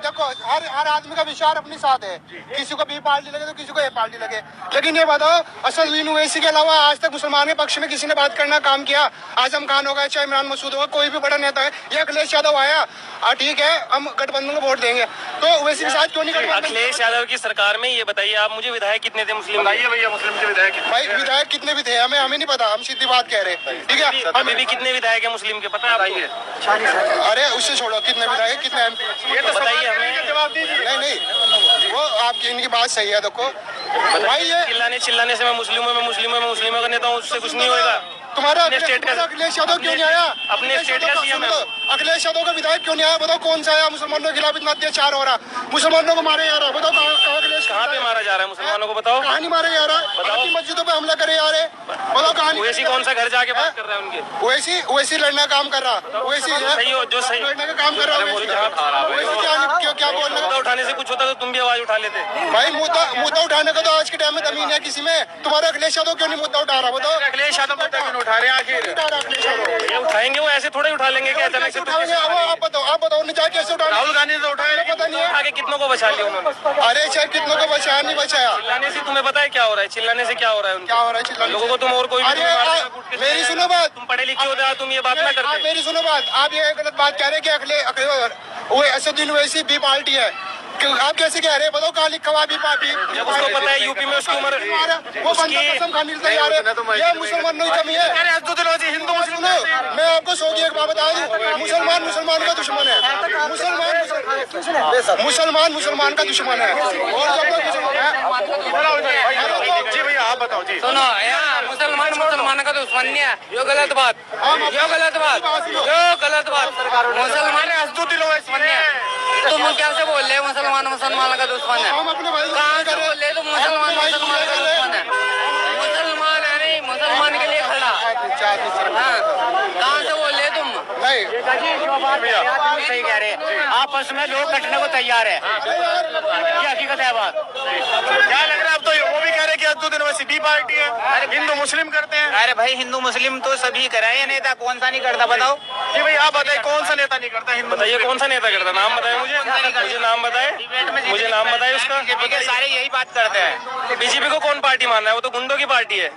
देखो हर आदमी का विचार अपने साथ है, किसी को बी पार्टी लगे तो किसी को ए पार्टी लगे, लेकिन ये बताओ असदुद्दीन ओवैसी के अलावा आज तक मुसलमान के पक्ष में किसी ने बात करना काम किया? आजम खान होगा, चाहे इमरान मसूद होगा, कोई भी बड़ा नेता है, ये अखिलेश यादव आया ठीक है हम गठबंधन को वोट देंगे, तो ओवैसी के साथ क्यों नहीं? अखिलेश यादव की सरकार में ये बताइए आप मुझे, विधायक कितने थे मुस्लिम? बताइए भैया मुस्लिम के विधायक भाई विधायक कितने भी थे हमें नहीं पता, हम सीधी बात कह रहे हैं, ठीक है? अभी भी कितने विधायक है मुस्लिम के पता है आपको? अरे उससे छोड़ो, कितने विधायक कितने ये तो बताइए हमें, जवाब दीजिए। नहीं वो आपकी इनकी बात सही है। देखो भाई ये चिल्लाने से मैं मुस्लिमों का नेता हूँ, उससे कुछ नहीं होगा। तुम्हारा अखिलेश यादव क्यों नहीं आया? अपने स्टेट का सीएम है। अखिलेश यादव का विधायक क्यों नहीं आया? बताओ कौन सा आया? मुसलमानों के खिलाफ इतना अत्याचार हो रहा, मुसलमानों को मारे जा रहा है, बताओ कहाँ पे मारा जा रहा है मुसलमानों को? बताओ कहानी मारे जा रहा है, बताओ मस्जिदों पे हमला करे जा रहे, बताओ कहानी। ओवैसी कौन सा घर जाके बात कर रहा है उनके? ओवैसी लड़ना काम कर रहा, ओवैसी जो सही लड़ने का काम कर रहा है, क्या बोलने का? उठाने से कुछ होता तो तुम भी आवाज उठा लेते भाई। मुद्दा उठाने का तो आज के टाइम में जमीन है किसी में? तुम्हारा अखिलेश यादव क्यों नहीं मुद्दा उठा रहा? बताओ अखिलेश यादव मुद्दा क्यों उठा रहे हैं आखिर? ये उठाएंगे, वो ऐसे थोड़े उठा लेंगे क्या अचानक से? आप बताओ निजात कैसे उठा? राहुल गांधी ने उठाया, पता नहीं है आगे कितनों को बचा लिया उन्होंने। अरे चाहे कितनों को बचाया नहीं बचाया, चिल्लाने से तुम्हें पता है क्या हो रहा है? चिल्लाने से क्या हो रहा है? क्या हो रहा है चिल्लाने? लोगों को तुम और कोई मेरी सुनो बात, तुम पढ़े लिखे होते तुम ये बात ना करते। मेरी सुनो बात, आप ये गलत बात कह रहे हैं कि असदुद्दीन ओवैसी बी पार्टी है, आप कैसे कह रहे हैं? बताओ कहाँ लिखा हुआ बी पार्टी? जब उसको पता है यूपी में उसकी उम्र वो बंदा कसम खाने से जा रहे हैं, ये मुसलमानों की कमी है। हिंदू मुस्लिम मैं आपको सौ की एक बात बता दूं, मुसलमान का दुश्मन है, मुसलमान का दुश्मन है, और जब तक जी भैया आप बताओ जी। सुनो यार, मुसलमान का दुश्मन नहीं है, यो गलत बात, मुसलमान असदुद्दीन ओवैसी है। तुम कैसे बोल रहे मुसलमान का दुश्मन है? कहाँ से बोल रहे तुम? मुसलमान का दुश्मन है, मुसलमान है नहीं, मुसलमान के लिए खड़ा। कहाँ से बोल रहे तुम? सही कह रहे हैं, आपस में लोग कटने को तैयार है, ये हकीकत है बात। क्या लग रहा है? अब तो वो भी कह रहे हैं कि असदुद्दीन ओवैसी बी पार्टी है, हिंदू मुस्लिम करते हैं। अरे भाई हिंदू मुस्लिम तो सभी कराए, नेता कौन सा नहीं करता बताओ? जी भाई आप बताइए कौन सा नेता नहीं करता हिंदू? बताइए कौन सा नेता करता? नाम बताए मुझे नाम बताए, मुझे नाम बताए उसका। सारे यही बात करते हैं। बीजेपी को कौन पार्टी मानना है? वो तो गुंडों की पार्टी है,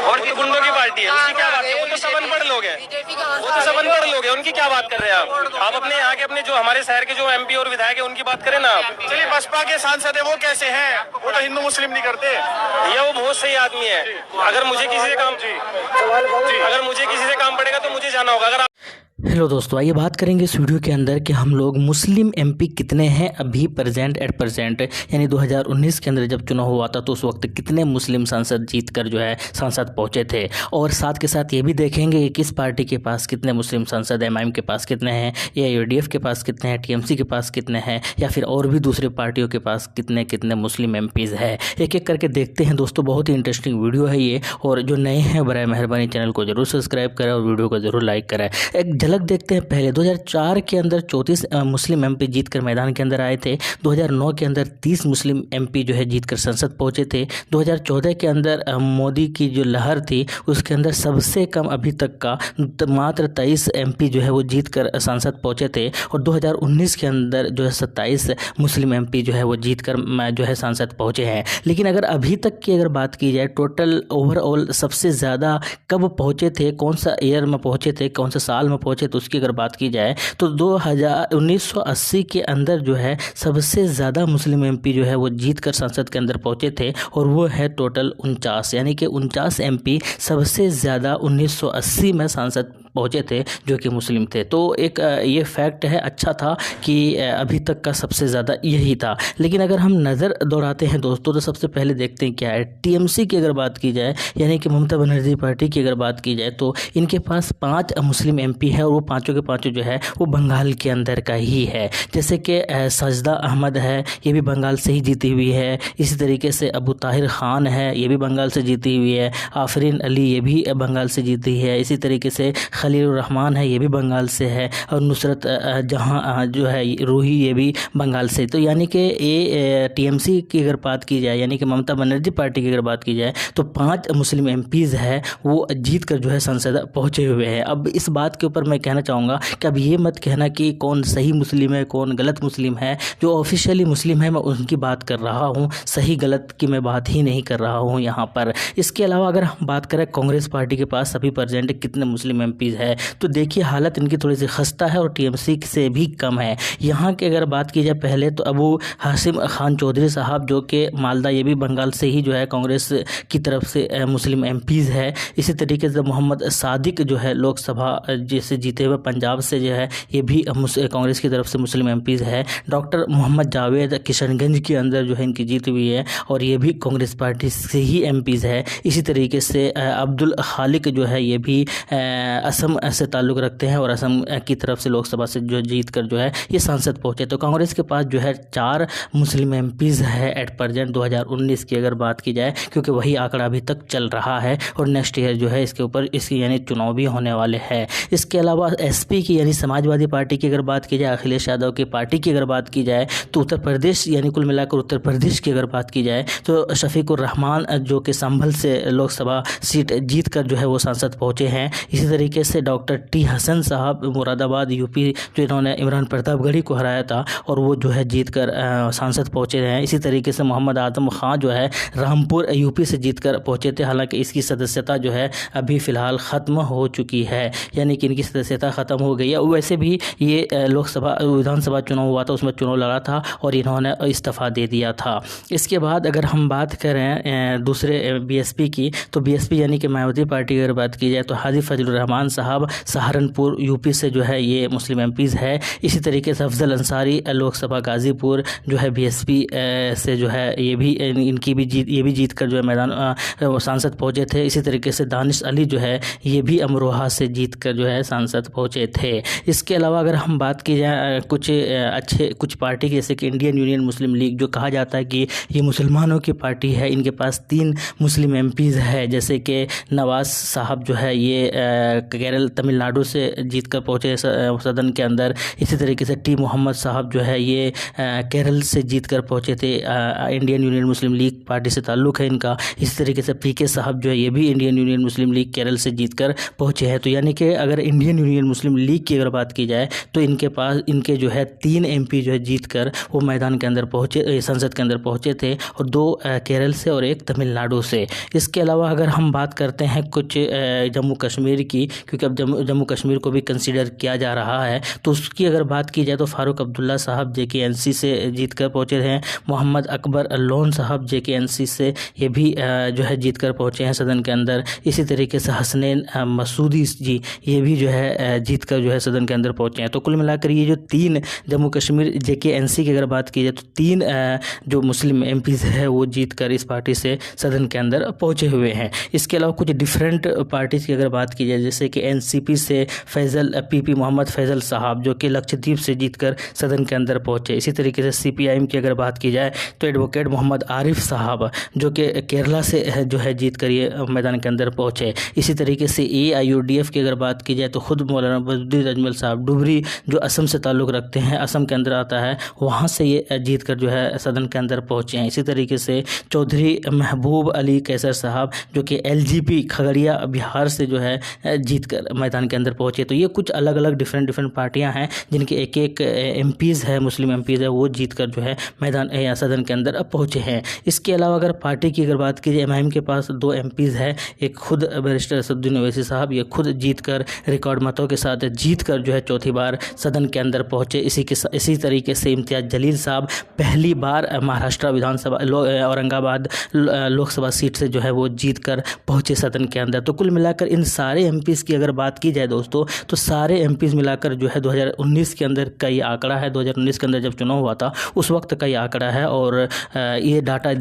और भी गुंडों की पार्टी है, उसकी क्या बात है? वो तो सब अनपढ़ लोग हैं, वो तो सब अनपढ़ लोग हैं, उनकी क्या बात कर रहे हैं आप अपने यहाँ के अपने जो हमारे शहर के जो एमपी और विधायक है उनकी बात करें ना आप। चलिए बसपा के सांसद है वो कैसे हैं? वो तो हिंदू मुस्लिम नहीं करते। ये वो बहुत सही आदमी है, अगर मुझे किसी से काम पड़ेगा तो मुझे जाना होगा। अगर हेलो दोस्तों, आइए बात करेंगे इस वीडियो के अंदर कि हम लोग मुस्लिम एमपी कितने हैं अभी प्रेजेंट यानी 2019 के अंदर जब चुनाव हुआ था तो उस वक्त कितने मुस्लिम सांसद जीतकर जो है सांसद पहुंचे थे, और साथ के साथ ये भी देखेंगे कि किस पार्टी के पास कितने मुस्लिम सांसद हैं, एमआईएम के पास कितने हैं, AIUDF के पास कितने हैं, TMC के पास कितने हैं, या फिर और भी दूसरी पार्टियों के पास कितने कितने मुस्लिम एमपीज़ है। एक एक करके देखते हैं दोस्तों, बहुत ही इंटरेस्टिंग वीडियो है ये, और जो नए हैं बराए मेहरबानी चैनल को जरूर सब्सक्राइब करें और वीडियो को जरूर लाइक करें। एक झलक देखते हैं। पहले 2004 के अंदर 34 मुस्लिम एमपी जीतकर मैदान के अंदर आए थे। 2009 के अंदर 30 मुस्लिम एमपी जो है जीतकर संसद पहुंचे थे। 2014 के अंदर मोदी की जो लहर थी उसके अंदर सबसे कम अभी तक का मात्र 23 एमपी जो है वो जीतकर संसद पहुंचे थे, और 2019 के अंदर जो है 27 मुस्लिम एमपी जो है वो जीतकर जो है संसद पहुंचे हैं। लेकिन अगर अभी तक की अगर बात की जाए टोटल ओवरऑल सबसे ज़्यादा कब पहुंचे थे, कौन सा ईयर में पहुंचे थे, कौन सा साल में पहुंचे, तो उसकी अगर बात की जाए तो 1980 के अंदर जो है सबसे ज़्यादा मुस्लिम एमपी जो है वो जीतकर संसद के अंदर पहुंचे थे, और वो है टोटल 49, यानी कि 49 एमपी सबसे ज़्यादा 1980 में सांसद पहुँचे थे जो कि मुस्लिम थे। तो एक ये फैक्ट है, अच्छा था कि अभी तक का सबसे ज़्यादा यही था। लेकिन अगर हम नज़र दौड़ाते हैं दोस्तों तो सबसे पहले देखते हैं क्या है। TMC की अगर बात की जाए, यानी कि ममता बनर्जी पार्टी की अगर बात की जाए, तो इनके पास 5 मुस्लिम एमपी है, और वो पाँचों के पाँचों जो है वो बंगाल के अंदर का ही है। जैसे कि सजदा अहमद है, ये भी बंगाल से ही जीती हुई है। इसी तरीके से अबू ताहिर ख़ान है, ये भी बंगाल से जीती हुई है। आफरीन अली ये भी बंगाल से जीती है। इसी तरीके से खलीलुर रहमान है, ये भी बंगाल से है, और नुसरत जहां जो है रूही, ये भी बंगाल से। तो यानी कि ये टीएमसी की अगर बात की जाए, यानी कि ममता बनर्जी पार्टी की अगर बात की जाए, तो 5 मुस्लिम एमपीज़ है वो जीत कर जो है संसद पहुँचे हुए हैं। अब इस बात के ऊपर मैं कहना चाहूँगा कि अब ये मत कहना कि कौन सही मुस्लिम है कौन गलत मुस्लिम है। जो ऑफिशियली मुस्लिम है मैं उनकी बात कर रहा हूँ, सही गलत की मैं बात ही नहीं कर रहा हूँ यहाँ पर। इसके अलावा अगर हम बात करें कांग्रेस पार्टी के पास अभी प्रेजेंट कितने मुस्लिम एमपीज़ है, तो देखिए हालत इनकी थोड़ी सी खस्ता है और टीएमसी से भी कम है। यहाँ की अगर बात की जाए पहले तो अबू हाशिम खान चौधरी साहब जो कि मालदा, ये भी बंगाल से ही जो है कांग्रेस की तरफ से मुस्लिम एमपीज़ है। इसी तरीके से मोहम्मद सादिक जो है लोकसभा जैसे जीते हुए पंजाब से जो है ये भी कांग्रेस की तरफ से मुस्लिम एमपीज़ है। डॉक्टर मोहम्मद जावेद किशनगंज के अंदर जो है इनकी जीत हुई है और ये भी कांग्रेस पार्टी से ही एमपीज़ है। इसी तरीके से अब्दुल खालिक जो है ये भी असम से ताल्लुक़ रखते हैं और असम की तरफ से लोकसभा से जो जीत कर जो है ये सांसद पहुँचे। तो कांग्रेस के पास जो है 4 मुस्लिम एमपीज़ है एट प्रेजेंट 2019 की अगर बात की जाए, क्योंकि वही आंकड़ा अभी तक चल रहा है और नेक्स्ट ईयर जो है इसके ऊपर इसकी यानी चुनाव भी होने वाले हैं। इसके अलावा एसपी की यानी समाजवादी पार्टी की अगर बात की जाए, अखिलेश यादव की पार्टी की अगर बात की जाए, तो उत्तर प्रदेश यानी कुल मिलाकर उत्तर प्रदेश की अगर बात की जाए तो शफीकुर रहमान जो कि संभल से लोकसभा सीट जीत कर जो है वो सांसद पहुँचे हैं। इसी तरीके से डॉक्टर टी हसन साहब मुरादाबाद यूपी, जो इन्होंने इमरान प्रतापगढ़ी को हराया था और वो जो है जीत कर सांसद पहुँचे हैं। इसी तरीके से मोहम्मद आजम खां जो है रामपुर यूपी से जीत कर पहुँचे थे, हालांकि इसकी सदस्यता जो है अभी फ़िलहाल ख़त्म हो चुकी है, यानी कि इनकी सदस्यता ख़त्म हो गई है। वैसे भी ये लोकसभा विधानसभा चुनाव हुआ था, उसमें चुनाव लड़ा था और इन्होंने इस्तीफ़ा दे दिया था। इसके बाद अगर हम बात करें दूसरे बीएसपी की, तो बीएसपी यानी कि मायावती पार्टी की अगर बात की जाए तो हाजी फजलुर रहमान साहब सहारनपुर यूपी से जो है ये मुस्लिम एमपीज़ है। इसी तरीके से अफजल अंसारी लोकसभा गाज़ीपुर जो है बीएसपी से जो है ये भी इनकी भी जीत कर जो है मैदान सांसद पहुँचे थे। इसी तरीके से दानिश अली जो है ये भी अमरोहा से जीत कर जो है सांसद पहुँचे थे। इसके अलावा अगर हम बात की जाए कुछ पार्टी जैसे कि इंडियन यूनियन मुस्लिम लीग, जो कहा जाता है कि ये मुसलमानों की पार्टी है, इनके पास 3 मुस्लिम एमपीज़ है, जैसे कि नवाज साहब जो है ये केरल तमिलनाडु से जीत कर पहुँचे सदन के अंदर। इसी तरीके से टी मोहम्मद साहब जो है ये केरल से जीत कर पहुँचे थे, इंडियन यूनियन मुस्लिम लीग पार्टी से ताल्लुक़ है इनका। इसी तरीके से पीके साहब जो है ये भी इंडियन यूनियन मुस्लिम लीग केरल से जीत कर पहुँचे हैं। तो यानी कि अगर इंडियन यूनियन मुस्लिम लीग की अगर बात की जाए तो इनके जो है 3 एमपी जो है जीत कर वो मैदान के अंदर पहुँचे, संसद के अंदर पहुँचे थे, और 2 केरल से और 1 तमिलनाडु से। इसके अलावा अगर हम बात करते हैं कुछ जम्मू कश्मीर की, क्योंकि अब जम्मू कश्मीर को भी कंसीडर किया जा रहा है, तो उसकी अगर बात की जाए तो फ़ारूक अब्दुल्ला साहब JKNC से जीत कर पहुँचे हैं। मोहम्मद अकबर लोन साहब JKNC से ये भी जो है जीत कर पहुँचे हैं सदन के अंदर। इसी तरीके से हसनैन मसूदी जी ये भी जो है जीत कर जो है सदन के अंदर पहुँचे हैं। तो कुल मिलाकर ये जो 3 जम्मू कश्मीर JKNC की अगर बात की जाए तो 3 जो मुस्लिम एमपीज़ है वो जीत कर इस पार्टी से सदन के अंदर पहुँचे हुए हैं। इसके अलावा कुछ डिफरेंट पार्टीज़ की अगर बात की जाए, जैसे कि NCP से PP मोहम्मद फैज़ल साहब जो कि लक्षद्वीप से जीतकर सदन के अंदर पहुँचे। इसी तरीके से CPIM की अगर बात की जाए तो एडवोकेट मोहम्मद आरिफ साहब जो कि केरला से जो है जीत कर ये मैदान के अंदर पहुँचे। इसी तरीके से AIUDF की अगर बात की जाए तो खुद मौलाना बदरुद्दीन अजमल साहब डुबरी जो असम से ताल्लुक़ रखते हैं, असम के अंदर आता है, वहाँ से ये जीत कर जो है सदन के अंदर पहुँचे हैं। इसी तरीके से चौधरी महबूब अली कैसर साहब जो कि LGP खगड़िया बिहार से जो है जीत कर मैदान के अंदर पहुँचे। तो ये कुछ अलग अलग डिफरेंट पार्टियां हैं जिनके एक एमपीज़ है, मुस्लिम एमपीज़ है, वो जीत कर जो है मैदान या सदन के अंदर पहुँचे हैं। इसके अलावा अगर पार्टी की अगर बात की जाए, MIM के पास 2 एमपीज़ है, एक खुद बैरिस्टर असदुद्दीन ओवैसी साहब, ये खुद जीत कर रिकॉर्ड मतों के साथ जीत कर जो है चौथी बार सदन के अंदर पहुँचे। इसी तरीके से इम्तियाज़ जलील साहब पहली बार महाराष्ट्र विधानसभा औरंगाबाद लोकसभा सीट से जो है वो जीत कर पहुँचे सदन के अंदर। तो कुल मिलाकर इन सारे एमपीज़ की अगर बात की जाए दोस्तों, तो सारे एमपीज़ मिलाकर जो है 2019 के अंदर का ये आंकड़ा है। 2019 के अंदर जब चुनाव हुआ था उस वक्त का ये आंकड़ा है और ये डाटा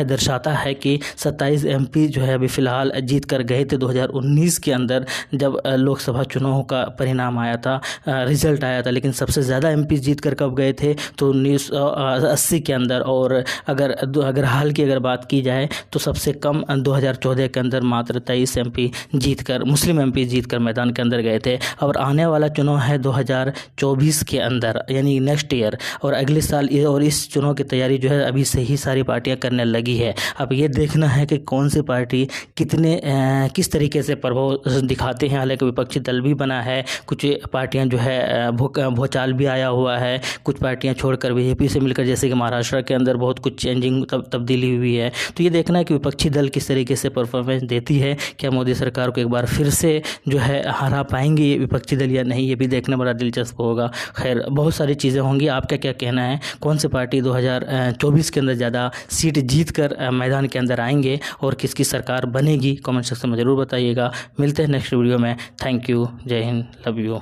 दर्शाता है कि 27 एमपी जो है अभी फ़िलहाल जीत कर गए थे 2019 के अंदर जब लोकसभा चुनाव का परिणाम आया था, रिजल्ट आया था। लेकिन सबसे ज़्यादा एमपी जीत कर कब गए थे तो 1980 के अंदर, और अगर हाल की अगर बात की जाए तो सबसे कम 2014 के अंदर मात्र 23 एमपी जीत कर मुस्लिम एमपी जीत कर मैदान के अंदर गए थे। और आने वाला चुनाव है 2024 के अंदर, यानी नेक्स्ट ईयर, और अगले साल और इस चुनाव की तैयारी जो है अभी से ही सारी पार्टियां करने लगी है। अब ये देखना है कि कौन सी पार्टी किस तरीके से प्रभाव दिखाते हैं। हालांकि विपक्षी दल भी बना है, कुछ पार्टियां जो है भूचाल भी आया हुआ है, कुछ पार्टियां छोड़कर बीजेपी से मिलकर, जैसे कि महाराष्ट्र के अंदर बहुत कुछ चेंजिंग तब्दीली हुई है। तो ये देखना है कि विपक्षी दल किस तरीके से परफॉर्मेंस देती है, क्या मोदी सरकार को एक बार फिर से जो है हरा पाएंगे ये विपक्षी दल या नहीं, ये भी देखना बड़ा दिलचस्प होगा। खैर, बहुत सारी चीज़ें होंगी। आपका क्या कहना है, कौन सी पार्टी 2024 के अंदर ज़्यादा सीट जीत कर मैदान के अंदर आएंगे और किसकी सरकार बनेगी, कमेंट सेक्शन में ज़रूर बताइएगा। मिलते हैं नेक्स्ट वीडियो में। थैंक यू, जय हिंद, लव यू।